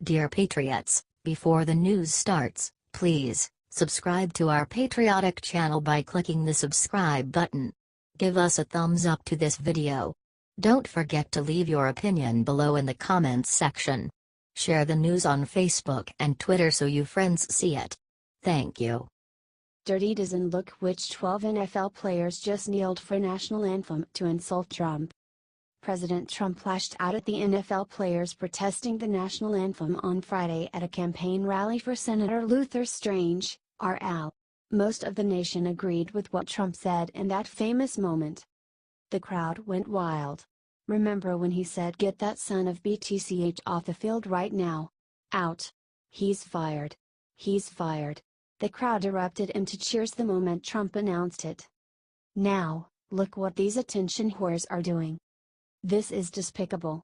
Dear Patriots, before the news starts, please subscribe to our patriotic channel by clicking the subscribe button. Give us a thumbs up to this video. Don't forget to leave your opinion below in the comments section. Share the news on Facebook and Twitter so you friends see it. Thank you. Dirty Dozen. Look which 12 NFL players just kneeled for national anthem to insult Trump. President Trump lashed out at the NFL players protesting the national anthem on Friday at a campaign rally for Senator Luther Strange, RL. Most of the nation agreed with what Trump said in that famous moment. The crowd went wild. Remember when he said, "Get that son of BTCH off the field right now. Out. He's fired. He's fired." The crowd erupted into cheers the moment Trump announced it. Now, look what these attention whores are doing. This is despicable.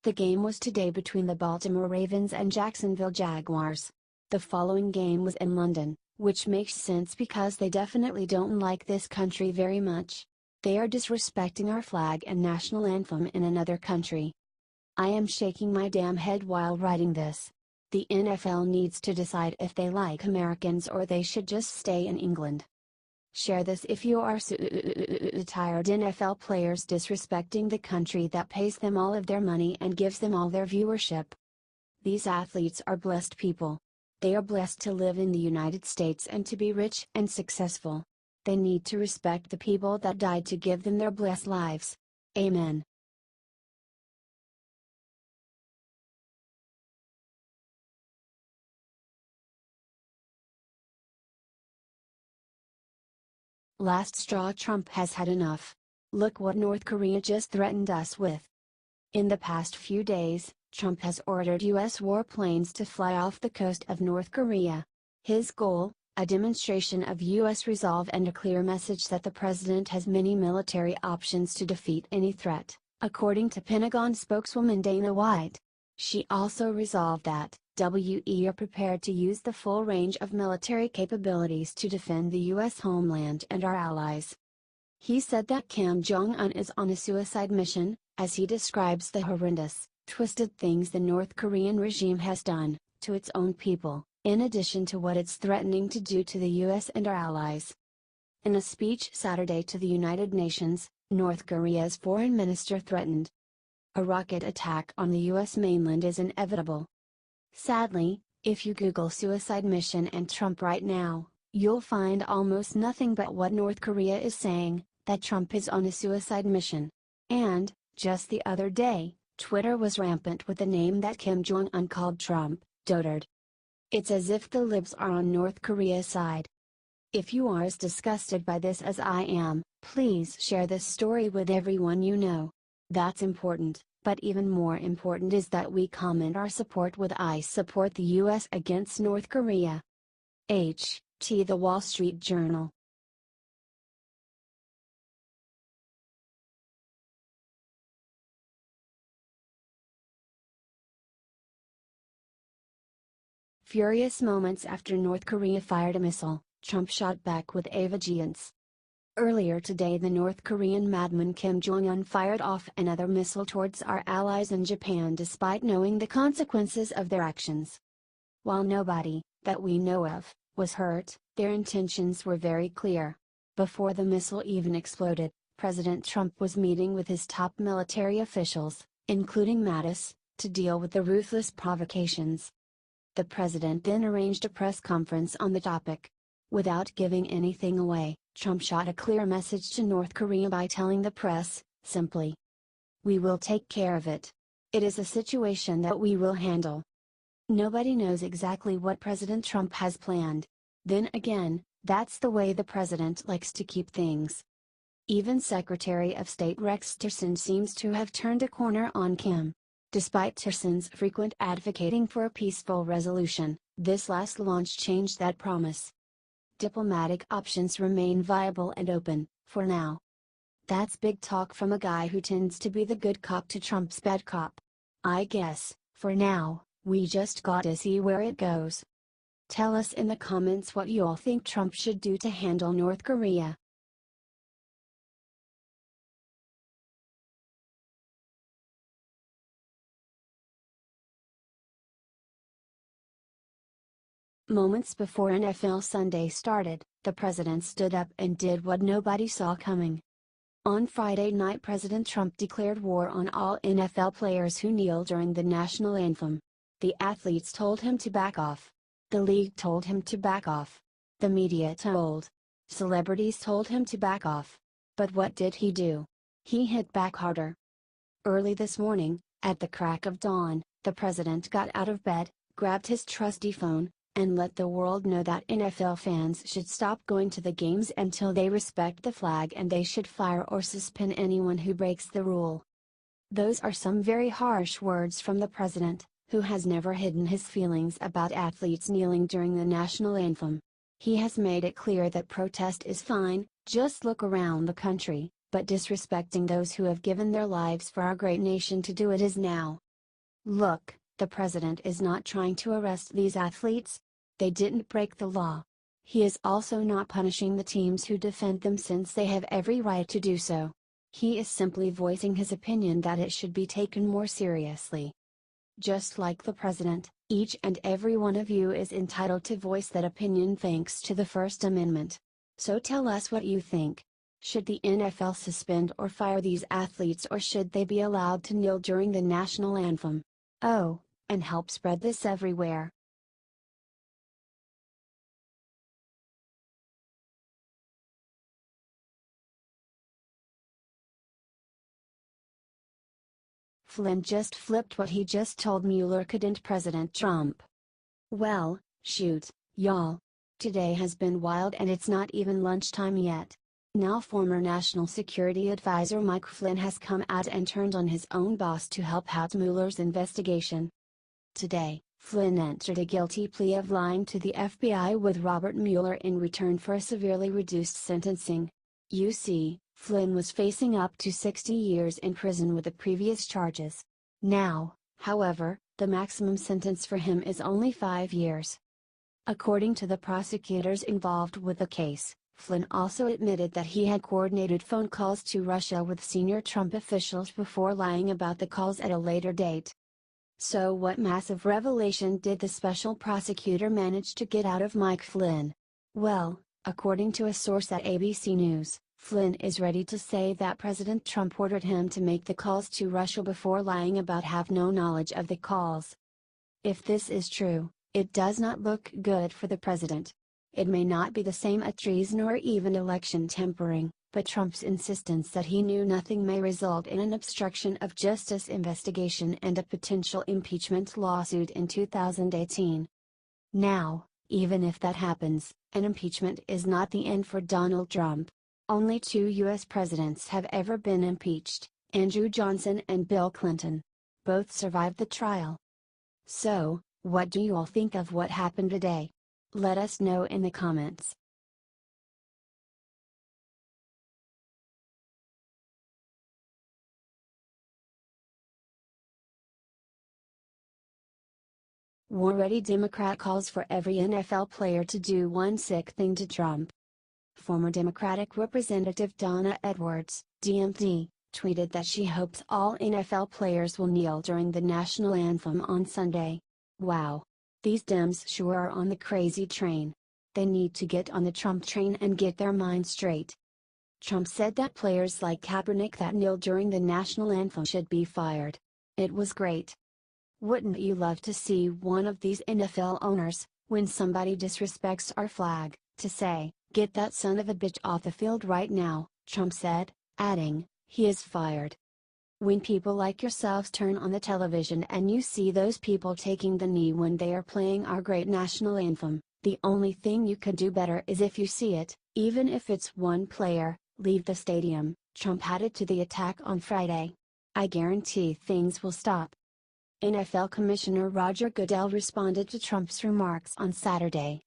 The game was today between the Baltimore Ravens and Jacksonville Jaguars. The following game was in London, which makes sense because they definitely don't like this country very much. They are disrespecting our flag and national anthem in another country. I am shaking my damn head while writing this. The NFL needs to decide if they like Americans or they should just stay in England. Share this if you are tired NFL players disrespecting the country that pays them all of their money and gives them all their viewership. These athletes are blessed people. They are blessed to live in the United States and to be rich and successful. They need to respect the people that died to give them their blessed lives. Amen. Last straw. Trump has had enough. Look what North Korea just threatened us with. In the past few days, Trump has ordered U.S. warplanes to fly off the coast of North Korea. His goal, a demonstration of U.S. resolve and a clear message that the president has many military options to defeat any threat, according to Pentagon spokeswoman Dana White. She also resolved that we are prepared to use the full range of military capabilities to defend the U.S. homeland and our allies. He said that Kim Jong-un is on a suicide mission, as he describes the horrendous, twisted things the North Korean regime has done to its own people, in addition to what it's threatening to do to the U.S. and our allies. In a speech Saturday to the United Nations, North Korea's foreign minister threatened a rocket attack on the U.S. mainland is inevitable. Sadly, if you Google suicide mission and Trump right now, you'll find almost nothing but what North Korea is saying, that Trump is on a suicide mission. And, just the other day, Twitter was rampant with the name that Kim Jong-un called Trump, dotard. It's as if the libs are on North Korea's side. If you are as disgusted by this as I am, please share this story with everyone you know. That's important, but even more important is that we comment our support with "I support the U.S. against North Korea." The Wall Street Journal. Furious moments after North Korea fired a missile, Trump shot back with a vengeance. Earlier today, the North Korean madman Kim Jong-un fired off another missile towards our allies in Japan despite knowing the consequences of their actions. While nobody, that we know of, was hurt, their intentions were very clear. Before the missile even exploded, President Trump was meeting with his top military officials, including Mattis, to deal with the ruthless provocations. The president then arranged a press conference on the topic. Without giving anything away, Trump shot a clear message to North Korea by telling the press, simply, "We will take care of it. It is a situation that we will handle." Nobody knows exactly what President Trump has planned. Then again, that's the way the president likes to keep things. Even Secretary of State Rex Tillerson seems to have turned a corner on Kim. Despite Tillerson's frequent advocating for a peaceful resolution, this last launch changed that promise. Diplomatic options remain viable and open, for now. That's big talk from a guy who tends to be the good cop to Trump's bad cop. I guess, for now, we just gotta see where it goes. Tell us in the comments what you all think Trump should do to handle North Korea. Moments before NFL Sunday started, the president stood up and did what nobody saw coming. On Friday night, President Trump declared war on all NFL players who kneel during the national anthem. The athletes told him to back off. The league told him to back off. The media told. Celebrities told him to back off. But what did he do? He hit back harder. Early this morning, at the crack of dawn, the president got out of bed, grabbed his trusty phone, and let the world know that NFL fans should stop going to the games until they respect the flag, and they should fire or suspend anyone who breaks the rule. Those are some very harsh words from the president, who has never hidden his feelings about athletes kneeling during the national anthem. He has made it clear that protest is fine, just look around the country, but disrespecting those who have given their lives for our great nation to do it is now. Look, the president is not trying to arrest these athletes. They didn't break the law. He is also not punishing the teams who defend them, since they have every right to do so. He is simply voicing his opinion that it should be taken more seriously. Just like the president, each and every one of you is entitled to voice that opinion thanks to the First Amendment. So tell us what you think. Should the NFL suspend or fire these athletes, or should they be allowed to kneel during the national anthem? Oh, and help spread this everywhere. Flynn just flipped what he just told Mueller, couldn't President Trump? Well, shoot, y'all. Today has been wild, and it's not even lunchtime yet. Now former National Security Advisor Mike Flynn has come out and turned on his own boss to help out Mueller's investigation. Today, Flynn entered a guilty plea of lying to the FBI with Robert Mueller in return for a severely reduced sentencing. You see, Flynn was facing up to 60 years in prison with the previous charges. Now, however, the maximum sentence for him is only 5 years. According to the prosecutors involved with the case, Flynn also admitted that he had coordinated phone calls to Russia with senior Trump officials before lying about the calls at a later date. So what massive revelation did the special prosecutor manage to get out of Mike Flynn? Well, according to a source at ABC News, Flynn is ready to say that President Trump ordered him to make the calls to Russia before lying about have no knowledge of the calls. If this is true, it does not look good for the president. It may not be the same as treason or even election tampering, but Trump's insistence that he knew nothing may result in an obstruction of justice investigation and a potential impeachment lawsuit in 2018. Now, even if that happens, an impeachment is not the end for Donald Trump. Only 2 U.S. presidents have ever been impeached, Andrew Johnson and Bill Clinton. Both survived the trial. So, what do you all think of what happened today? Let us know in the comments. War-ready Democrat calls for every NFL player to do one sick thing to Trump. Former Democratic Representative Donna Edwards, DMD, tweeted that she hopes all NFL players will kneel during the national anthem on Sunday. Wow. These Dems sure are on the crazy train. They need to get on the Trump train and get their minds straight. Trump said that players like Kaepernick that kneel during the national anthem should be fired. It was great. Wouldn't you love to see one of these NFL owners, when somebody disrespects our flag, to say, "Get that son of a bitch off the field right now," Trump said, adding, "He is fired." When people like yourselves turn on the television and you see those people taking the knee when they are playing our great national anthem, the only thing you could do better is, if you see it, even if it's one player, leave the stadium, Trump added to the attack on Friday. I guarantee things will stop. NFL Commissioner Roger Goodell responded to Trump's remarks on Saturday.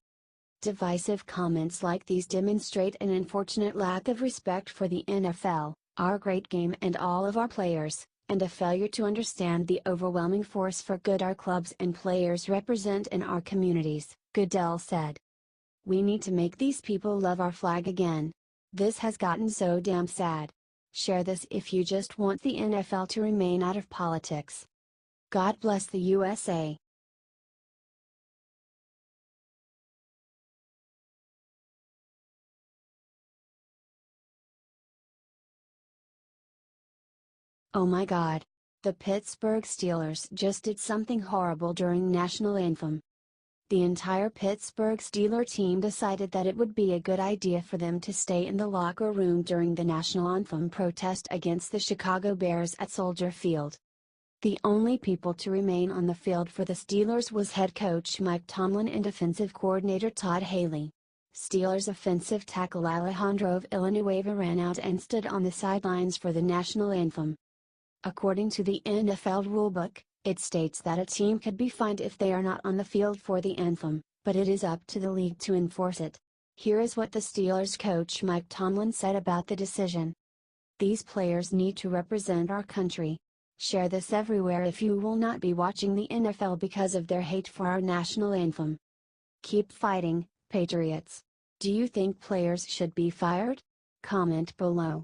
Divisive comments like these demonstrate an unfortunate lack of respect for the NFL, our great game and all of our players, and a failure to understand the overwhelming force for good our clubs and players represent in our communities, Goodell said. We need to make these people love our flag again. This has gotten so damn sad. Share this if you just want the NFL to remain out of politics. God bless the USA. Oh my God! The Pittsburgh Steelers just did something horrible during national anthem. The entire Pittsburgh Steelers team decided that it would be a good idea for them to stay in the locker room during the national anthem protest against the Chicago Bears at Soldier Field. The only people to remain on the field for the Steelers was head coach Mike Tomlin and defensive coordinator Todd Haley. Steelers offensive tackle Alejandro Villanueva ran out and stood on the sidelines for the national anthem. According to the NFL rulebook, it states that a team could be fined if they are not on the field for the anthem, but it is up to the league to enforce it. Here is what the Steelers coach Mike Tomlin said about the decision. "These players need to represent our country. Share this everywhere if you will not be watching the NFL because of their hate for our national anthem. Keep fighting, Patriots." Do you think players should be fired? Comment below.